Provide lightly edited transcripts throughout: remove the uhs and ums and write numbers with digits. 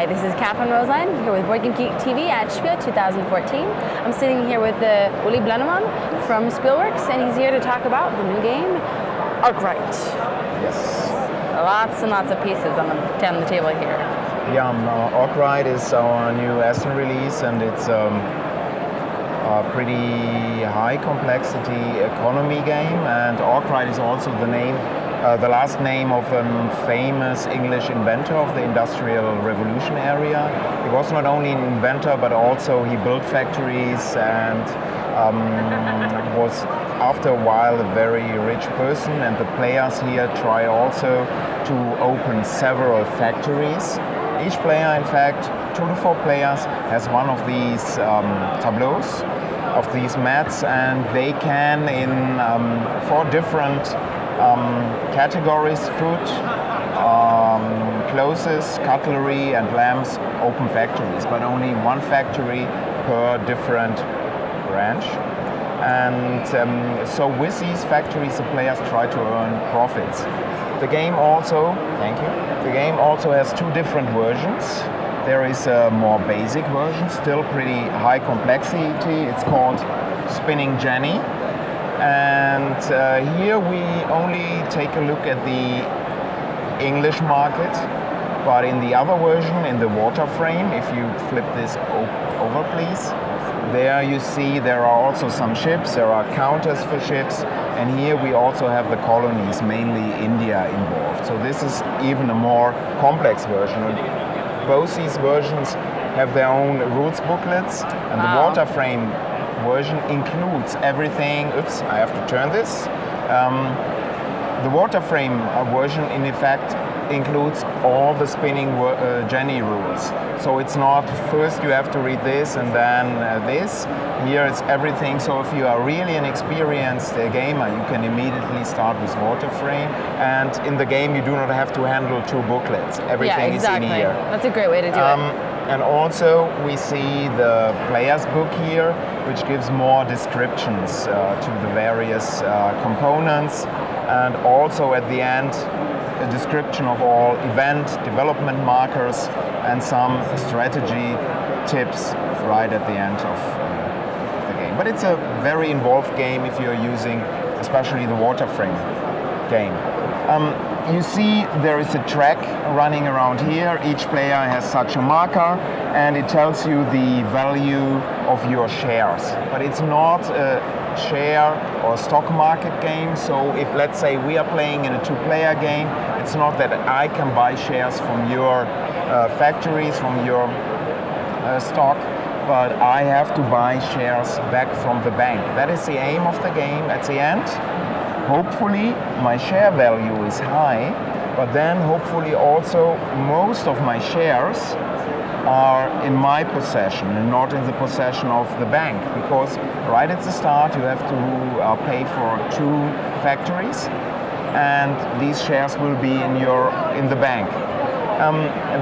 Hi, this is Catherine Roseline, here with Board Game Geek TV at Spiel 2014. I'm sitting here with Uli Blenneman from Spielworks, and he's here to talk about the new game, Arkwright. Yes. Lots and lots of pieces on the table here. Yeah, Arkwright is our new Essen release, and it's a pretty high complexity economy game. And Arkwright is also the name, the last name of a famous English inventor of the Industrial Revolution area. He was not only an inventor, but also he built factories and was after a while a very rich person. And the players here try also to open several factories. Each player, in fact, 2 to 4 players, has one of these tableaus of these mats, and they can, in 4 different categories: food, clothes, cutlery, and lamps, open factories, but only 1 factory per different branch. And so with these factories, the players try to earn profits. The game also, the game also has 2 different versions. There is a more basic version, still pretty high complexity. It's called Spinning Jenny. And here we only take a look at the English market. But in the other version, in the water frame, if you flip this over, please, there you see there are also some ships, there are counters for ships, and here we also have the colonies, mainly India, involved. So this is even a more complex version. Both these versions have their own rules booklets, and the water frame version includes everything. Oops, I have to turn this. The water frame version, in effect, includes all the Spinning Jenny rules. So it's not first you have to read this and then this. Here it's everything. So if you are really an experienced gamer, you can immediately start with water frame. And in the game, you do not have to handle 2 booklets. Everything is in here. That's a great way to do it. And also we see the player's book here, which gives more descriptions to the various components, and also at the end a description of all event development markers and some strategy tips right at the end of the game. But it's a very involved game if you're using especially the water frame game. You see there is a track running around here. Each player has such a marker, and it tells you the value of your shares. But it's not a share or stock market game. So if, let's say, we are playing in a 2-player game, it's not that I can buy shares from your factories, from your stock, but I have to buy shares back from the bank. That is the aim of the game at the end. Hopefully my share value is high, but then hopefully also most of my shares are in my possession and not in the possession of the bank, because right at the start you have to pay for 2 factories, and these shares will be in the bank.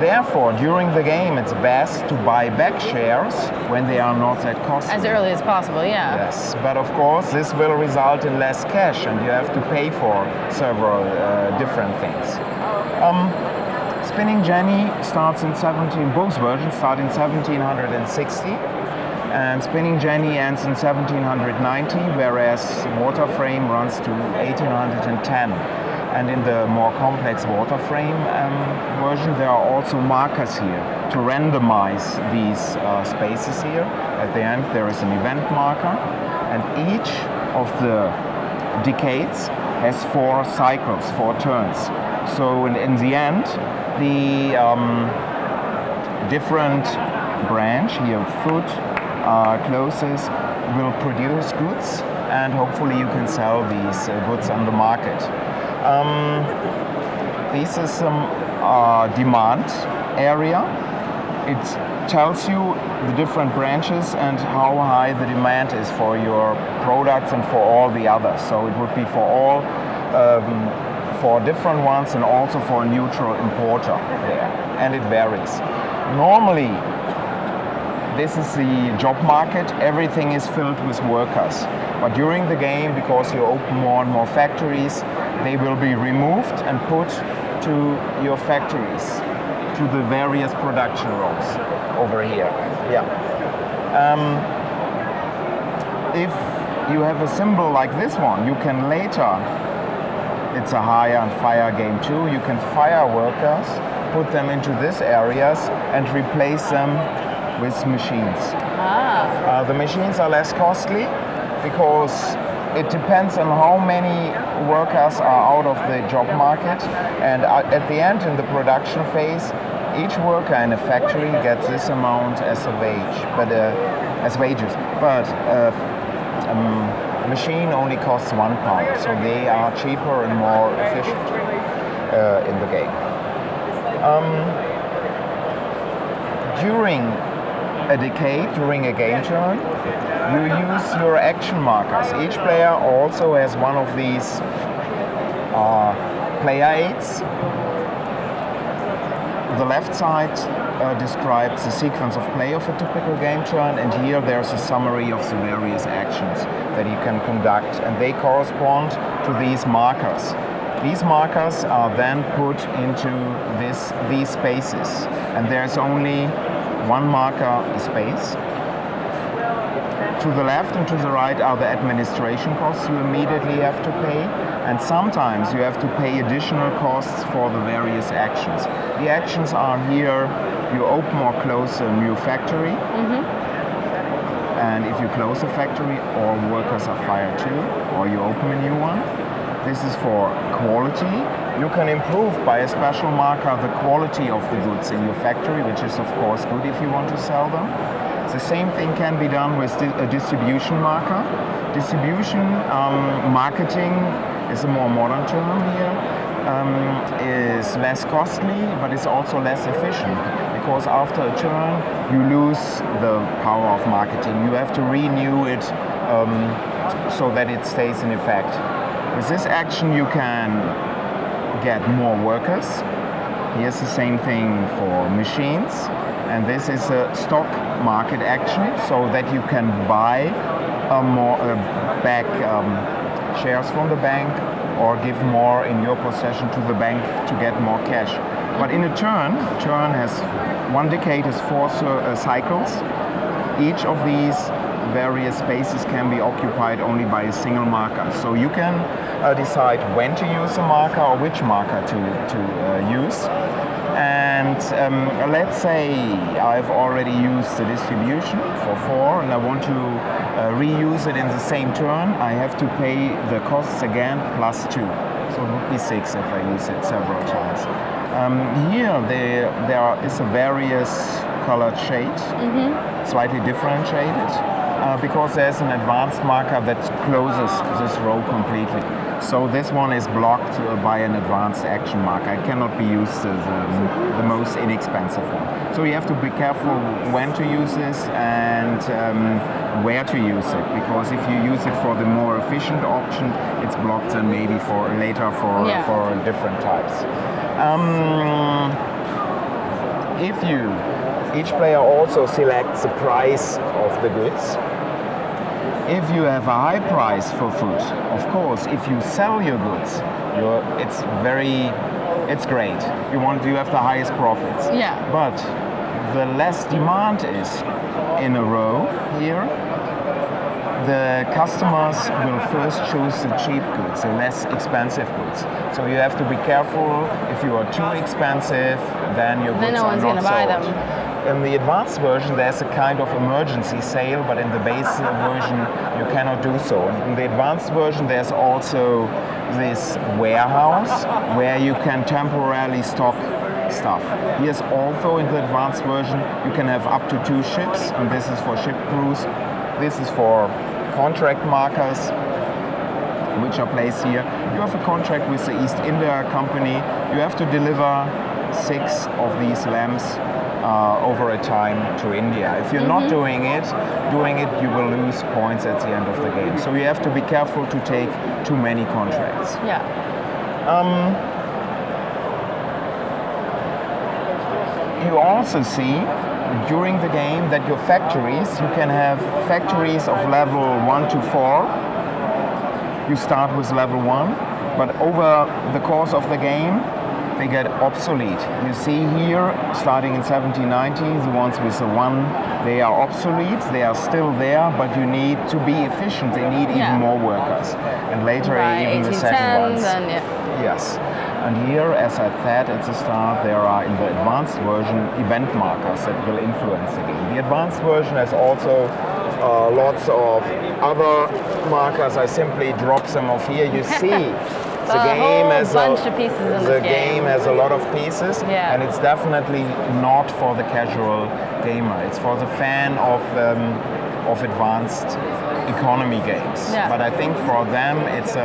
Therefore, during the game, it's best to buy back shares when they are not that costly. As early as possible, yeah. Yes, but of course, this will result in less cash, and you have to pay for several different things. Spinning Jenny starts in both versions start in 1760, and Spinning Jenny ends in 1790, whereas Water Frame runs to 1810. And in the more complex water frame version, there are also markers here to randomize these spaces here. At the end, there is an event marker, and each of the decades has 4 cycles, 4 turns. So in the end, the different branch here, food, clothes, will produce goods, and hopefully you can sell these goods on the market. This is some demand area. It tells you the different branches and how high the demand is for your products and for all the others. So it would be for all, for different ones, and also for a neutral importer there. And it varies. Normally, this is the job market. Everything is filled with workers. But during the game, because you open more and more factories, they will be removed and put to your factories. to the various production rows over here. Yeah. If you have a symbol like this one, you can later, it's a hire and fire game too, you can fire workers, put them into these areas and replace them with machines. The machines are less costly because it depends on how many workers are out of the job market, and at the end, in the production phase, each worker in a factory gets this amount as a wage, as wages. But a machine only costs £1, so they are cheaper and more efficient in the game. During a decade, during a game turn, you use your action markers. Each player also has one of these player aids. The left side describes the sequence of play of a typical game turn, and here there's a summary of the various actions that you can conduct, and they correspond to these markers. These markers are then put into these spaces, and there's only one marker space. To the left and to the right are the administration costs you immediately have to pay, and sometimes you have to pay additional costs for the various actions. The actions are here: you open or close a new factory, and if you close a factory, all workers are fired too, or you open a new one. This is for quality. You can improve by a special marker the quality of the goods in your factory, which is of course good if you want to sell them. The same thing can be done with a distribution marker. Distribution marketing is a more modern term here. Is less costly, but it's also less efficient, because after a turn you lose the power of marketing. You have to renew it so that it stays in effect. With this action you can get more workers. Here's the same thing for machines, and this is a stock market action, so that you can buy back shares from the bank or give more in your possession to the bank to get more cash. But in a turn has one decade has 4 cycles. Each of these various spaces can be occupied only by a single marker. So you can decide when to use a marker or which marker to use. And let's say I've already used the distribution for 4 and I want to reuse it in the same turn. I have to pay the costs again plus 2. So it would be 6 if I use it several times. Here there is a various colored shade, slightly differentiated, because there's an advanced marker that closes this row completely. So this one is blocked by an advanced action marker. It cannot be used as the most inexpensive one. So you have to be careful when to use this and where to use it, because if you use it for the more efficient option, it's blocked and maybe for later for different types. Each player also selects the price of the goods. If you have a high price for food, of course, if you sell your goods, it's great. You have the highest profits. Yeah. But the less demand is in a row here, the customers will first choose the cheap goods, the less expensive goods. So you have to be careful. If you are too expensive, then your goods are not sold. Then no one's going to buy them. In the advanced version, there's a kind of emergency sale, but in the base version, you cannot do so. In the advanced version, there's also this warehouse where you can temporarily stock stuff. Here's also in the advanced version, you can have up to 2 ships, and this is for ship crews. This is for contract markers, which are placed here. You have a contract with the East India Company. You have to deliver 6 of these lamps over a time to India. If you're not doing it, you will lose points at the end of the game. So you have to be careful to take too many contracts. Yeah. You also see during the game that your factories, you can have factories of level 1 to 4. You start with level 1, but over the course of the game, they get obsolete. You see here, starting in 1790, the ones with the one, they are obsolete, they are still there, but you need to be efficient, they need even more workers. And later, even the second ones. Yes. And here, as I said at the start, there are in the advanced version event markers that will influence the game. The advanced version has also lots of other markers. I simply drop them off here. You see, the game has game has a lot of pieces, and it's definitely not for the casual gamer. It's for the fan of advanced economy games. But I think for them it's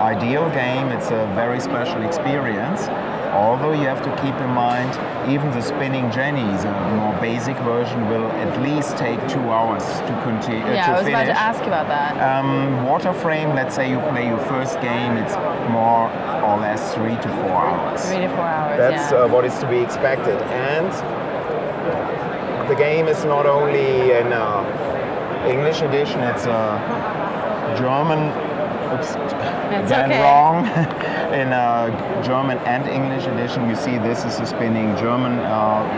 ideal game, it's a very special experience. Although you have to keep in mind, even the spinning Jenny, the more basic version, will at least take 2 hours to continue. I was about to ask about that. Waterframe, let's say you play your first game, it's more or less 3 to 4 hours. 3 to 4 hours. That's what is to be expected. And the game is not only an English edition, it's a German. Oops, again wrong. In a German and English edition, you see this is a spinning German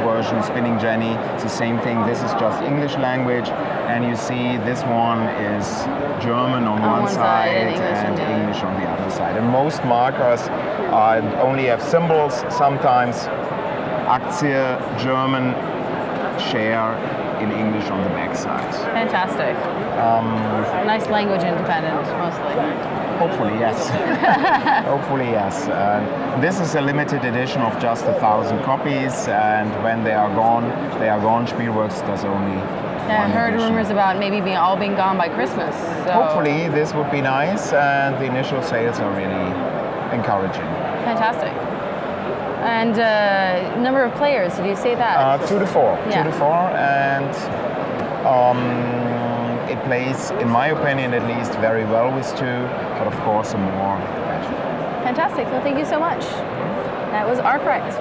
version, spinning Jenny. It's the same thing. This is just English language, and you see this one is German on one side and English on the other side. And most markers only have symbols. Sometimes Aktie, German, share in English on the back side. Fantastic. Nice language independent, mostly. Hopefully, yes. Hopefully, yes. This is a limited edition of just 1,000 copies, and when they are gone, they are gone. Spielworks does only I heard rumors about maybe all being gone by Christmas. So. Hopefully, this would be nice, and the initial sales are really encouraging. Fantastic. And number of players, did you say that? 2 to 4. 2 to 4, and it plays, in my opinion at least, very well with 2, but of course more. Fantastic. Well, thank you so much. That was Arkwright.